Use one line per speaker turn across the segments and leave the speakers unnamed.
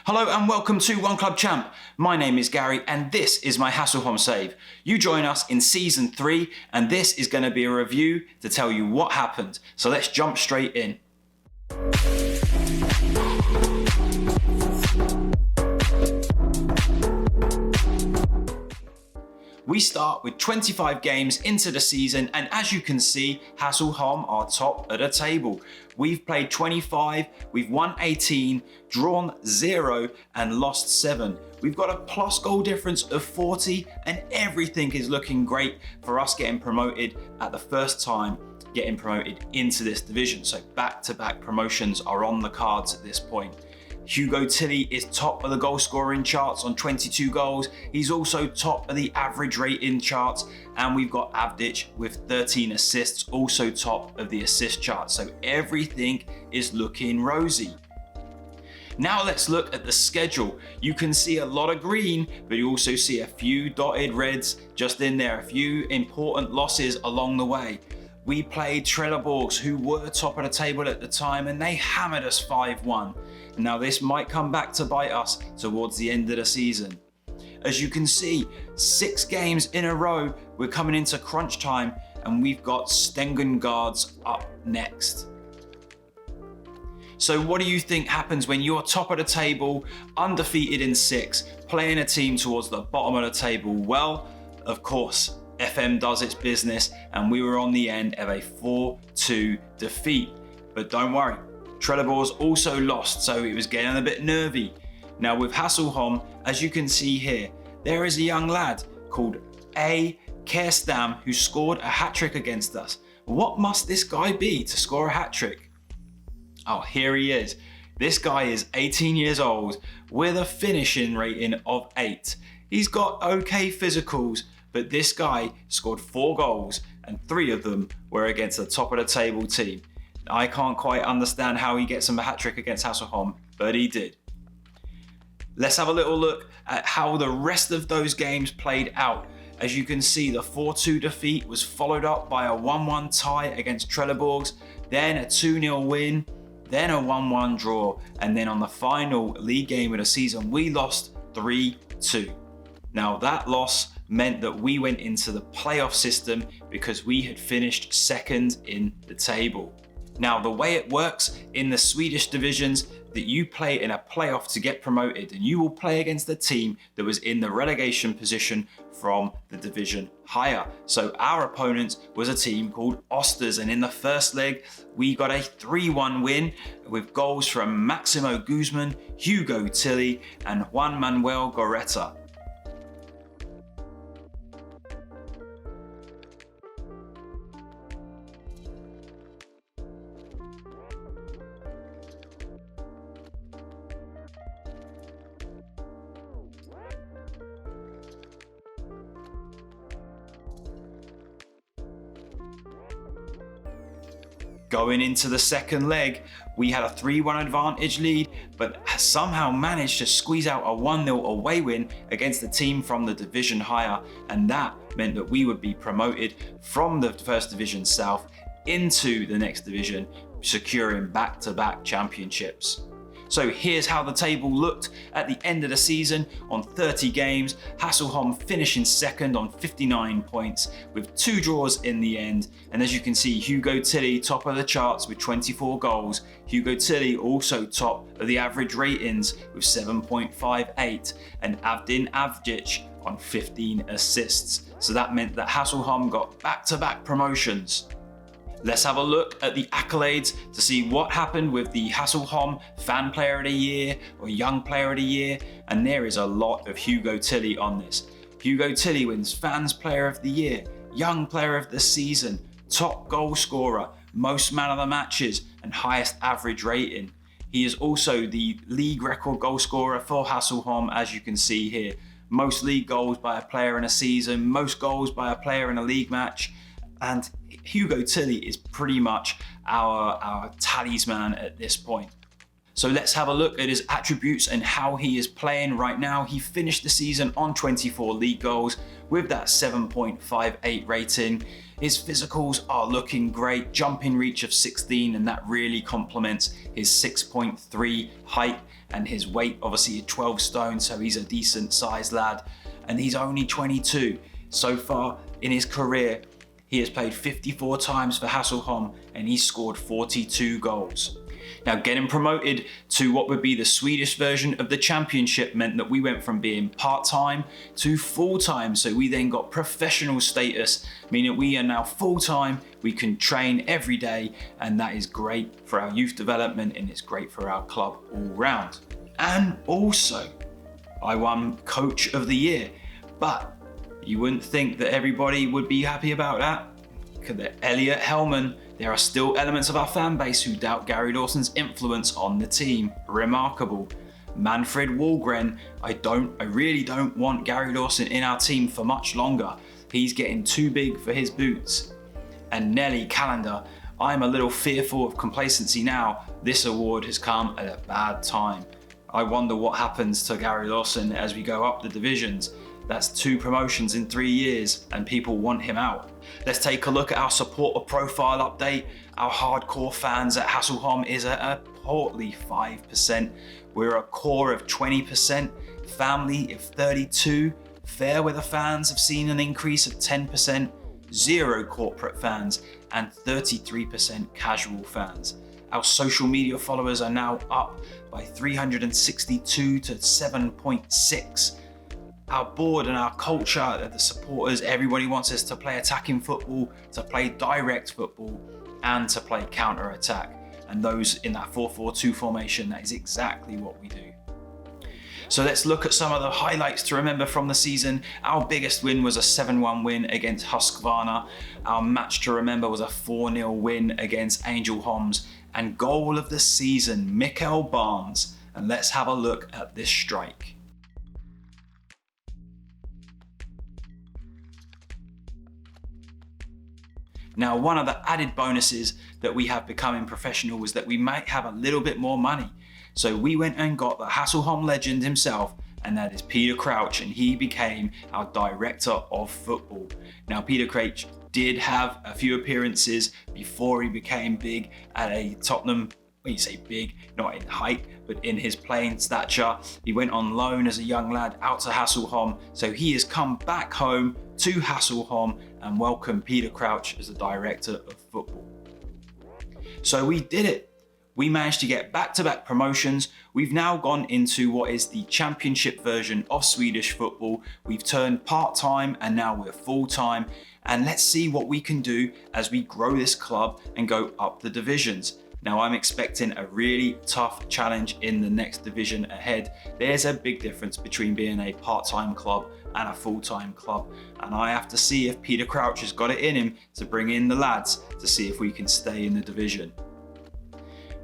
Hello and welcome to One Club Champ. My name is Gary and this is my Hasselholm save. You join us in season 3 and this is going to be a review to tell you what happened. So let's jump straight in. We start with 25 games into the season and as you can see, Hasselholm are top of the table. We've played 25, we've won 18, drawn 0 and lost 7. We've got a plus goal difference of 40 and everything is looking great for us getting promoted at the first time getting promoted into this division. So back-to-back promotions are on the cards at this point. Hugo Tilly is top of the goal scoring charts on 22 goals. He's also top of the average rating charts. And we've got Avdic with 13 assists, also top of the assist chart. So everything is looking rosy. Now let's look at the schedule. You can see a lot of green, but you also see a few dotted reds just in there, a few important losses along the way. We played Trelleborg, who were top of the table at the time, and they hammered us 5-1. Now this might come back to bite us towards the end of the season. As you can see, 6 games in a row, we're coming into crunch time and we've got Stengen Guards up next. So what do you think happens when you're top of the table, undefeated in 6, playing a team towards the bottom of the table? Well, of course, FM does its business and we were on the end of a 4-2 defeat. But don't worry, Trelleborg also lost, so it was getting a bit nervy. Now with Hasselholm, as you can see here, there is a young lad called A. Kerstam who scored a hat-trick against us. What must this guy be to score a hat-trick? Oh, here he is. This guy is 18 years old with a finishing rating of 8. He's got okay physicals, but this guy scored 4 goals and 3 of them were against the top of the table team. I can't quite understand how he gets him a hat-trick against Hasselholm, but he did. Let's have a little look at how the rest of those games played out. As you can see, the 4-2 defeat was followed up by a 1-1 tie against Trelleborg, then a 2-0 win, then a 1-1 draw, and then on the final league game of the season, we lost 3-2. Now that loss meant that we went into the playoff system because we had finished second in the table. Now, the way it works in the Swedish divisions, that you play in a playoff to get promoted and you will play against the team that was in the relegation position from the division higher. So our opponent was a team called Osters, and in the first leg, we got a 3-1 win with goals from Maximo Guzman, Hugo Tilly and Juan Manuel Gorreta. Going into the second leg, we had a 3-1 advantage lead, but somehow managed to squeeze out a 1-0 away win against the team from the division higher, and that meant that we would be promoted from the First Division South into the next division, securing back-to-back championships. So here's how the table looked at the end of the season. On 30 games, Hasselholm finishing second on 59 points with 2 draws in the end. And as you can see, Hugo Tilly top of the charts with 24 goals. Hugo Tilly also top of the average ratings with 7.58 and Avdic on 15 assists. So that meant that Hasselholm got back-to-back promotions. Let's have a look at the accolades to see what happened with the Hasselholm Fan Player of the Year or Young Player of the Year, and there is a lot of Hugo Tilly on this. Hugo Tilly wins Fans Player of the Year, Young Player of the Season, Top Goal Scorer, Most Man of the Matches and highest average rating. He is also the league record goal scorer for Hasselholm, as you can see here. Most league goals by a player in a season, most goals by a player in a league match, and Hugo Tilly is pretty much our talisman at this point. So let's have a look at his attributes and how he is playing right now. He finished the season on 24 league goals with that 7.58 rating. His physicals are looking great, jumping reach of 16, and that really complements his 6.3 height and his weight obviously is 12 stone, so he's a decent sized lad, and he's only 22. So far in his career, he has played 54 times for Hasselholm and he's scored 42 goals. Now, getting promoted to what would be the Swedish version of the championship meant that we went from being part-time to full-time. So we then got professional status, meaning we are now full-time, we can train every day, and that is great for our youth development and it's great for our club all round. And also, I won Coach of the Year, but you wouldn't think that everybody would be happy about that. Elliot Hellman, there are still elements of our fan base who doubt Gary Dawson's influence on the team. Remarkable. Manfred Wahlgren, I really don't want Gary Dawson in our team for much longer. He's getting too big for his boots. And Nelly Callender, I'm a little fearful of complacency now. This award has come at a bad time. I wonder what happens to Gary Dawson as we go up the divisions. That's 2 promotions in 3 years and people want him out. Let's take a look at our supporter profile update. Our hardcore fans at Hasselholm is at a portly 5%. We're a core of 20%, family of 32, fair weather fans have seen an increase of 10%, 0 corporate fans, and 33% casual fans. Our social media followers are now up by 362 to 7.6. Our board and our culture, the supporters, everybody wants us to play attacking football, to play direct football, and to play counter-attack. And those in that 4-4-2 formation, that is exactly what we do. So let's look at some of the highlights to remember from the season. Our biggest win was a 7-1 win against Husqvarna. Our match to remember was a 4-0 win against Angel Homs. And goal of the season, Mikkel Barnes. And let's have a look at this strike. Now, one of the added bonuses that we have becoming professional was that we might have a little bit more money. So we went and got the Hasselholm legend himself, and that is Peter Crouch, and he became our director of football. Now, Peter Crouch did have a few appearances before he became big at a Tottenham. When you say big, not in height, but in his playing stature. He went on loan as a young lad out to Hasselholm, so he has come back home to Hasselholm and welcomed Peter Crouch as the director of football. So we did it. We managed to get back-to-back promotions. We've now gone into what is the championship version of Swedish football. We've turned part-time and now we're full-time. And let's see what we can do as we grow this club and go up the divisions. Now, I'm expecting a really tough challenge in the next division ahead. There's a big difference between being a part-time club and a full-time club. And I have to see if Peter Crouch has got it in him to bring in the lads to see if we can stay in the division.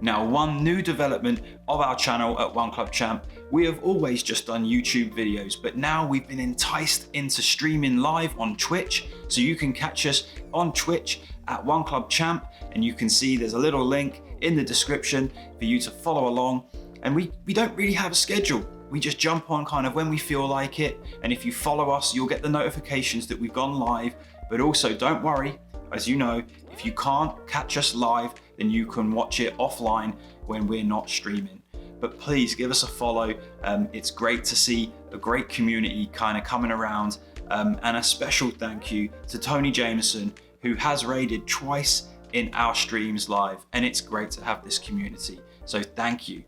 Now, one new development of our channel at One Club Champ, we have always just done YouTube videos, but now we've been enticed into streaming live on Twitch. So you can catch us on Twitch at One Club Champ, and you can see there's a little link in the description for you to follow along. And we don't really have a schedule. We just jump on kind of when we feel like it. And if you follow us, you'll get the notifications that we've gone live. But also don't worry, as you know, if you can't catch us live, then you can watch it offline when we're not streaming. But please give us a follow. It's great to see a great community kind of coming around. And a special thank you to Tony Jameson, who has raided twice in our streams live. And it's great to have this community. So thank you.